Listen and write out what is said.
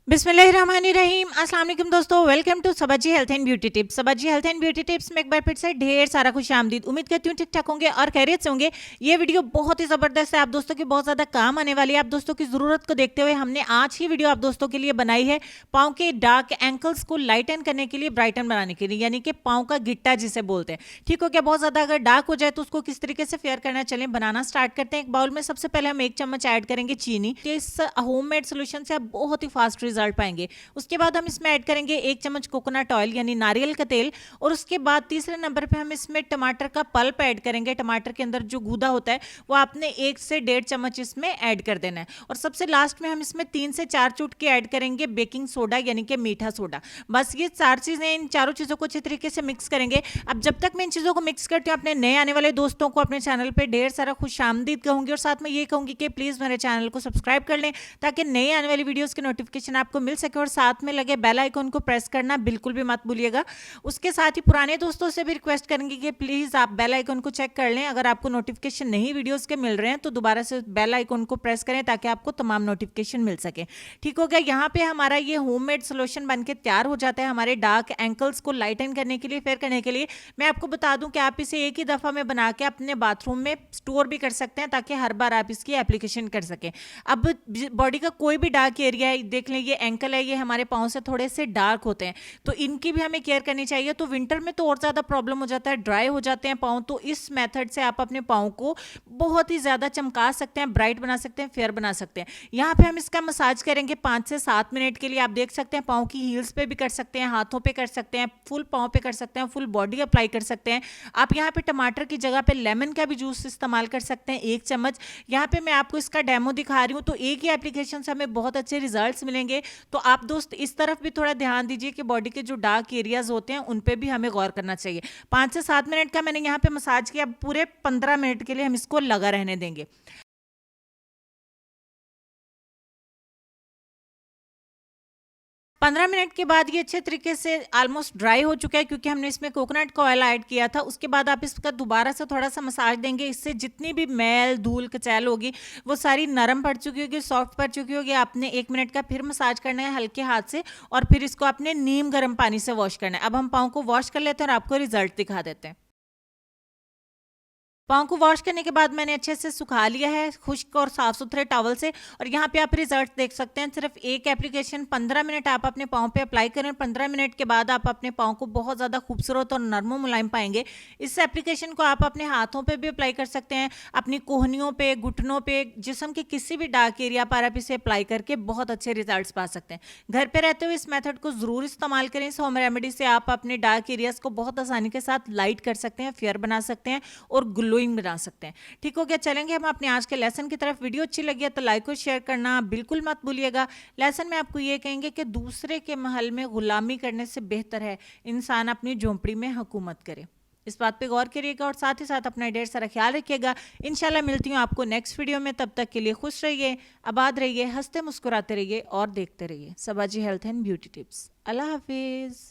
बिस्मिल्लाहिर्रहमानिर्रहीम। अस्सलाम वालेकुम दोस्तों, welcome to Sabaji health and beauty tips. Sabaji health and beauty tips में एक बार फिर से ढेर सारा खुशामदीद। उम्मीद करती हूँ ठीक ठाक होंगे और खैरियत से होंगे। ये वीडियो बहुत ही ज़बरदस्त है, आप दोस्तों की बहुत ज़्यादा काम आने वाली है। आप दोस्तों की ज़रूरत को देखते हुए हमने आज ही वीडियो आप दोस्तों के लिए बनाई है, पाँव के डार्क एंकल्स को लाइटन करने के लिए, ब्राइटन बनाने के लिए, यानी कि पाँव का गिट्टा जिसे बोलते हैं। ठीक हो गया? बहुत ज़्यादा अगर डार्क हो जाए तो उसको किस तरीके से फेयर करना, चलें बनाना स्टार्ट करते हैं। एक बाउल में सबसे पहले हम 1 चम्मच ऐड करेंगे चीनी। इस होममेड सोल्यूशन से आप बहुत ही फास्ट रिजल्ट पाएंगे। उसके बाद हम इसमें ऐड करेंगे 1 चम्मच कोकोनट ऑयल यानी नारियल का तेल। और उसके बाद तीसरे नंबर पे हम इसमें टमाटर का पल्प ऐड करेंगे। टमाटर के अंदर जो गूदा होता है वो आपने 1 से 1.5 चम्मच इसमें ऐड कर देना है। और सबसे लास्ट में हम इसमें 3 से 4 चुटकी ऐड करेंगे बेकिंग सोडा यानी कि मीठा सोडा। बस ये 4 चीज़ें, इन चारों चीज़ों को अच्छे तरीके से मिक्स करेंगे। अब जब तक मैं इन चीज़ों को मिक्स करती हूँ, अपने नए आने वाले दोस्तों को अपने चैनल पर ढेर सारा खुशामदीद कहूँगी और साथ में ये कहूँगी कि प्लीज़ मेरे चैनल को सब्सक्राइब कर लें ताकि नए आने वाली वीडियोज़ के नोटिफिकेशन आपको मिल सके। और साथ में लगे बेल आइकन को प्रेस करना बिल्कुल भी मत भूलिएगा। उसके साथ ही पुराने दोस्तों से भी रिक्वेस्ट करेंगे कि प्लीज़ आप बेल आइकन को चेक कर लें। अगर आपको नोटिफिकेशन नहीं वीडियोस के मिल रहे हैं तो दोबारा से बेल आइकन को प्रेस करें ताकि आपको तमाम नोटिफिकेशन मिल सके। ठीक हो गया? यहाँ पे हमारा ये होममेड सोल्यूशन बनके तैयार हो जाता है हमारे डार्क एंकल्स को लाइटन करने के लिए, फेयर करने के लिए। मैं आपको बता दूं कि आप इसे एक ही दफ़ा में बना के अपने बाथरूम में स्टोर भी कर सकते हैं ताकि हर बार आप इसकी एप्लीकेशन कर सकें। अब बॉडी का कोई भी डार्क एरिया है, देख लें ये एंकल है, ये हमारे पाँव से थोड़े से डार्क होते हैं तो इनकी भी हमें केयर करनी चाहिए। तो विंटर में तो और ज़्यादा प्रॉब्लम हो जाता है, ड्राई हो जाते हैं पाँव। तो इस मेथड से आप अपने पाँव को बहुत ही ज़्यादा चमका सकते हैं, ब्राइट बना सकते हैं, फेयर बना सकते हैं। यहाँ पे हम इसका मसाज करेंगे 5 से 7 मिनट के लिए। आप देख सकते हैं पाँव की हील्स पे भी कर सकते हैं, हाथों पे कर सकते हैं, फुल पाँव पे कर सकते हैं, फुल बॉडी अप्लाई कर सकते हैं। आप यहाँ पे टमाटर की जगह पे लेमन का भी जूस इस्तेमाल कर सकते हैं 1 चम्मच। यहाँ पे मैं आपको इसका डेमो दिखा रही हूँ। तो एक ही एप्लीकेशन से हमें बहुत अच्छे रिजल्ट्स मिलेंगे। तो आप दोस्त इस तरफ भी थोड़ा ध्यान दीजिए कि बॉडी के जो डार्क एरियाज होते हैं उन पे भी हमें गौर करना चाहिए। 5 से 7 मिनट का मैंने यहाँ पे मसाज किया। पूरे 15 मिनट के लिए हम इसको लगा रहने देंगे। 15 मिनट के बाद ये अच्छे तरीके से ऑलमोस्ट ड्राई हो चुका है क्योंकि हमने इसमें कोकोनट का ऑयल ऐड किया था। उसके बाद आप इसका दोबारा से थोड़ा सा मसाज देंगे। इससे जितनी भी मैल धूल कचैल होगी वो सारी नरम पड़ चुकी होगी, सॉफ्ट पड़ चुकी होगी। आपने 1 मिनट का फिर मसाज करना है हल्के हाथ से और फिर इसको आपने नीम गर्म पानी से वॉश करना है। अब हम पाँव को वॉश कर लेते हैं और आपको रिजल्ट दिखा देते हैं। पाँव को वॉश करने के बाद मैंने अच्छे से सुखा लिया है खुश्क और साफ सुथरे टॉवल से। और यहाँ पे आप रिजल्ट देख सकते हैं। सिर्फ एक एप्लीकेशन 15 मिनट आप अपने पाँव पे अप्लाई करें। 15 मिनट के बाद आप अपने पाँव को बहुत ज़्यादा खूबसूरत और नरम मुलायम पाएंगे। इस एप्लीकेशन को आप अपने हाथों पे भी अप्लाई कर सकते हैं, अपनी कोहनियों पे, घुटनों पे, जिस्म के किसी भी डार्क एरिया पर आप इसे अप्लाई करके बहुत अच्छे रिजल्ट्स पा सकते हैं। घर पे रहते हुए इस मेथड को ज़रूर इस्तेमाल करें। इस होम रेमेडी से आप अपने डार्क एरियाज को बहुत आसानी के साथ लाइट कर सकते हैं, फेयर बना सकते हैं और ग्लोइंग बना सकते हैं। ठीक हो गया? चलेंगे हम अपने आज के लेसन की तरफ। वीडियो अच्छी लगी है तो लाइक और शेयर करना बिल्कुल मत भूलिएगा। लेसन में आपको ये कहेंगे कि दूसरे के महल में गुलामी करने से बेहतर है इंसान अपनी झोंपड़ी में हुकूमत करे। इस बात पे गौर करिएगा और साथ ही साथ अपना ढेर सारा ख्याल रखिएगा। इंशाल्लाह मिलती हूँ आपको नेक्स्ट वीडियो में। तब तक के लिए खुश रहिए, आबाद रहिए, हंसते मुस्कुराते रहिए और देखते रहिए सबाजी हेल्थ एंड ब्यूटी टिप्स। अल्लाह हाफिज़।